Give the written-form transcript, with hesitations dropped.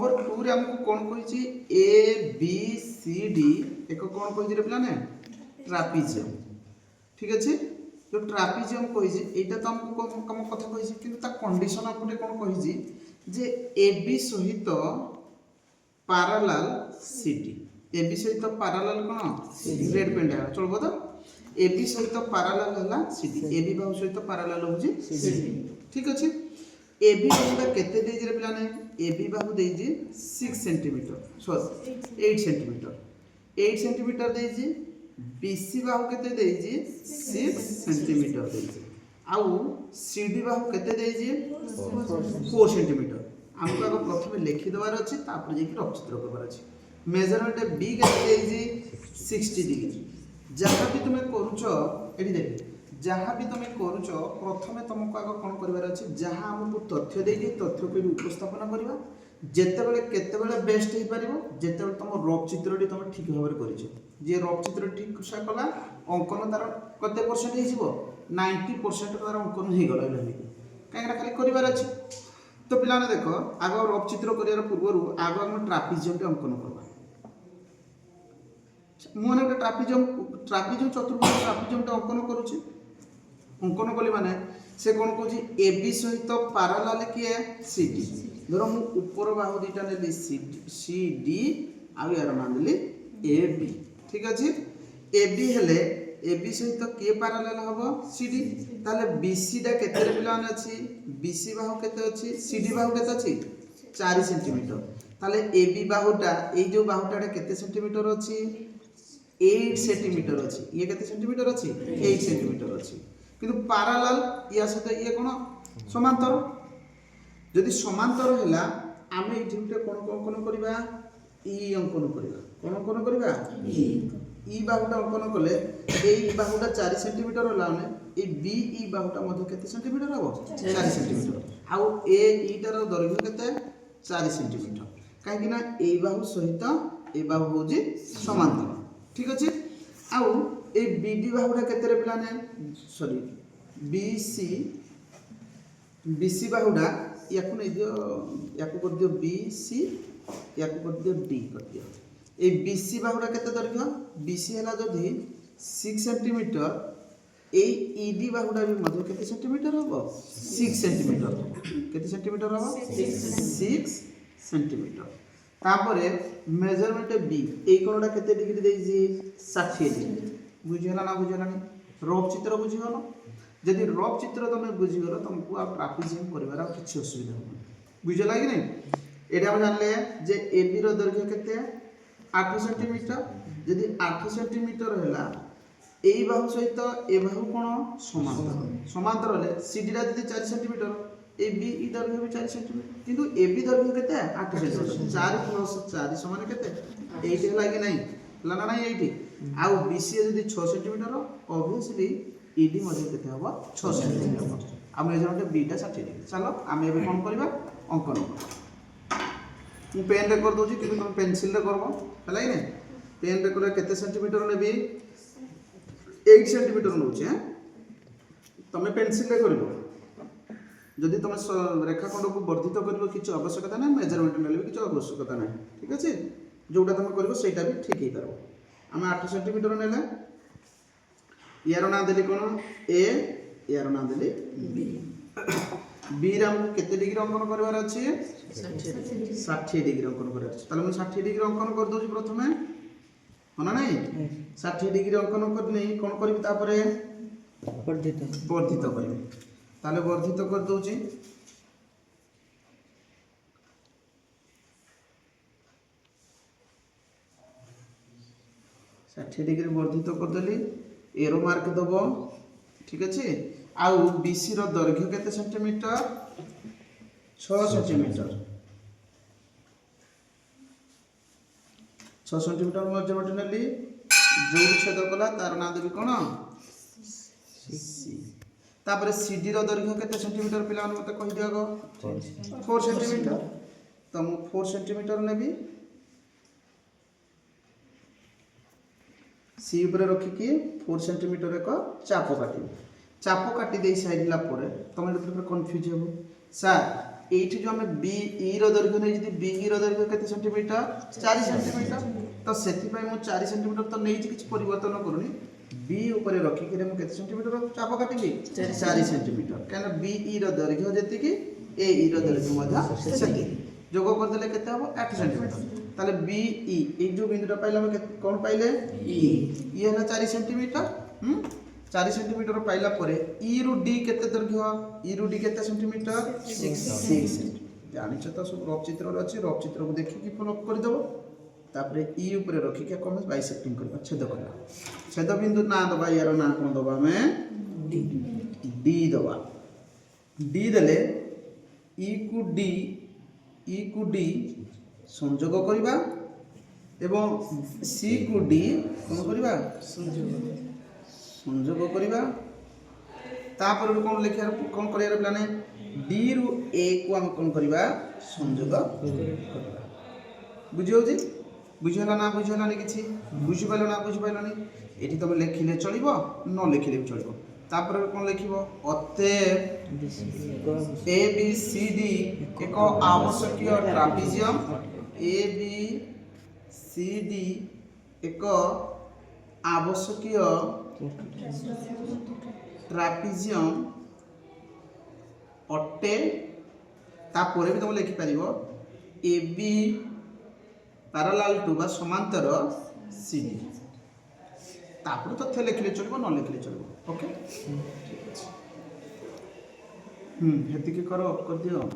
Number 2 रे हमको कौन कहिछि ए बी सी डी एक कौन कहिछि रे पिलाने ट्रापिजियम। ठीक अछि जो ट्रापिजियम कहिछि एटा तो हमको कम कथा कहिछि किंतु ता कंडीशन आपटे कौन कहिछि जे ए बी सहित parallel C D A B सहित पैरेलल कोन ग्रेड पेंड है चलबो तो ए बी सहित पैरेलल हला सी डी ए बी बाहु सहित पैरेलल होछि सी डी। ठीक अछि ए बी बाहुटा केते देइ रे पिलाने ए बी बाहु देइ जी 6 सेंटीमीटर सॉरी 8 सेंटीमीटर 8 सेंटीमीटर देइ जी बी सी बाहु केते देइ जी 6 सेंटीमीटर देइ जी आउ सी डी बाहु केते देइ जी 4 सेंटीमीटर। हमको आगे प्रथम लिखि देबार अछि तापर जे कि रचित्र करबार अछि। मेजरमेंट बी केते देइ जी 60 डिग्री। जहाँ भी तुम करूछ एठी देख जहाँ भी तुम करूछ प्रथम तुमको आगे कौन कर जहाँ आमको तथ्य दे तथ्य को उपस्थापन करवा जितेबाला केतेबेले बेस्ट हो पार जितेबाला तुम रफ चित्रटी तुम ठीक भाव में जी रफ चित्र ठीक से कला अंकन तार कते परसेंट हो 90% तार अंकन हो गला कहीं खाली करार अच्छे। तो पिलाने देख आग रफ चित्र कर पूर्व आग आम ट्रापिजियम अंकन करवा मुझे गोटे ट्रापिजियम चतुर्भुज ट्रापिजियम अंकन करुचे अंकन कली माने से कौन कौन ए बी सहित पैरेलल किए सी डी धर मु ऊपर बाहु दुटा नेली सी डी आउ यार मान देली ए बी। ठीक अच्छे ए बी हेले ए बी सहित किए पैरेलल हबो सी डी ताले बी सी डा केते रे पिलान अछि बी सी बाहु केते अछि सी डी बाहु केते अछि 4 सेंटीमीटर ताले ए बी बाहुटा ए जो बाहुटा केते सेंटीमीटर अछि 8 सेंटीमीटर अछि ये केते सेंटीमीटर अछि 8 सेंटीमीटर अछि किंतु पैरेलल या सहित ये कोन समांतर जदि समांतर हैला आमे एठी उठे कोन अंकन करबा ई अंकन करबा कोन अंकन करबा ई बाहुटा अंकन कले ए बाहुटा 4 सेंटीमीटर होला ने ए बी ई बाहुटा मध्ये केते सेंटीमीटर हबो 4 सेंटीमीटर आउ ए ईटार दैर्घ्य केते 4 सेंटीमीटर काहे कि ना ए बाहु सहित ए बाहु होजी समांतर। ठीक अछि आउ ए बी डी बाहुटा केते रे पिलाने सॉरी बी सी बाहुटा याकु नै दियो याकु कर दियो बी सी याकु कर दियो डी कर दियो ए बी सी बाहुटा केते दैर्घ्य बी सी हला जदी 6 सेंटीमीटर ए ई डी बाहुटा भी मध्ये केते सेंटीमीटर हबो 6 सेंटीमीटर केते सेंटीमीटर हबो 6 सेंटीमीटर। तापरे मेजरमेंट बी ए कोनटा केते डिग्री देई जी 60 डिग्री बुझिहला ना बुझिहला रफ चित्र बुझिहला जदि रफ चित्र तुम बुझीगल तुमको आ ट्रापिजियम परिवार किसी असुविधा हो बुझला कि नहीं एटा हम जानले जे ए बी रो दैर्घ्य केते 8 सेंटीमीटर जदि 8 सेंटीमीटर हैला ए बाहु सहित ए बाहु कोन समांतर हले सी डी रा जदि 4 सेंटीमीटर ए बी ई दैर्घ्य भी 4 सेंटीमीटर किंतु ए बी दैर्घ्य केते 8 सेंटीमीटर 4 प्लस 4 समान केते 8 हैला कि नहीं हला ना नहीं 8 आउ बी सी जदि 6 सेंटीमीटर ऑब्वियसली ईडी मध्ये केते हबो 6 सेंटीमीटर आ मेजरमेंट बीटा 60 डिग्री। चलो आमे एबे कोन करबा अंकन मु पेन रे कर दोची कि तुम पेंसिल रे करबो हला कि नहीं पेन रे करे केते सेंटीमीटर नेबी 8 सेंटीमीटर नउची हैं तमे पेंसिल रे करबो जदि तुम रेखाखंड को वर्धित करबो किछ आवश्यकता नै मेजरमेंट नेले किछ आवश्यकता नै। ठीक अछि जोटा तुम करबो सेटा भी ठीक हे करबो आमे 8 सेंटीमीटर नेले यार ना देली कोन ए यार ना देली बी बी रे हमको केते डिग्री अंकन करबार अछि 60 डिग्री अंकन करबार अछि ताले हम 60 डिग्री अंकन कर दोछि प्रथमे होना नहीं 60 डिग्री अंकन करनी कोन करबी तापरे वर्धित करबी ताले वर्धित कर दोछि 60 डिग्री वर्धित कर देली एरो मार्क दबो। ठीक अच्छे आउ बीसी रो दैर्घ्य केते सेंटीमीटर 6 सेंटीमीटर 6 सेंटीमीटर मेजरमेंट नेली जो छेद कला तार ना देबी कोन सी तापर सीडी रो दैर्घ्य केते सेंटीमीटर पिला मते कहि दियो 4 सेंटीमीटर तो मु 4 सेंटीमीटर नेबी सी ऊपर रखिकी 4 सेंटीमीटर एक चाप काटी दे साइडला तुम कन्फ्यूज हो सर এইଠି जो आम बी ई दैर्घ्य नहीं जी बी ई दैर्घ्य के सेंटीमीटर 4 सेंटीमीटर तो से 4 सेंटीमीटर तो नहीं किसी परिवर्तन करूनी बी ऊपर रखिक मुझे सेंटीमीटर चाप काटिबी 4 सेंटीमीटर कहीं बी ई दैर्घ्य जी ए ई दैर्घ्य से जोग करदे के 8 सेंटीमीटर ताले बी ई जो बिंदुटा पाइले कौन पाइले ई है 4 सेंटीमीटर 4 सेंटीमीटर पाइला परे ई रु डी केते दैर्घ्य ई रु डी केते सेंटीमीटर 6 सेंटीमीटर जानिछ तो सब रफ चित्र अछि रफ चित्र को देखि कि फॉलो कर देबो तापरे ई ऊपर रखि के कम बाइसेक्टिंग करबा छेद करला छेद बिंदु ना दबा यार ना कोन दबा हमें डी दबा डी देले ई को डी संयोग करबा एवं सी को डी कोन करबा संयोग करबा तापर कोन लिखिया कोन करिया प्लान डी रु ए को हम कोन करबा संयोग करबा बुझियो जी बुझला ना बुझला नि किछि बुझि पाइलो ना बुझि पाइलो नि एठी तुम लिखिले चलिबो न लिखिले भी चलिबो तापर कोन लिखिबो अतएव ए बी सी डी एक आवश्यक trapezium A B C D एक आवश्यक ट्रापेजियम अटे तापर भी तुम लिखि पारिबो ए बी पैरेलल टू बा समांतर सी डी तापर तथ्य लिखिले चलिबो न लिखिले चलिबो ओके ठीक अछि हेति के करो कर दियो।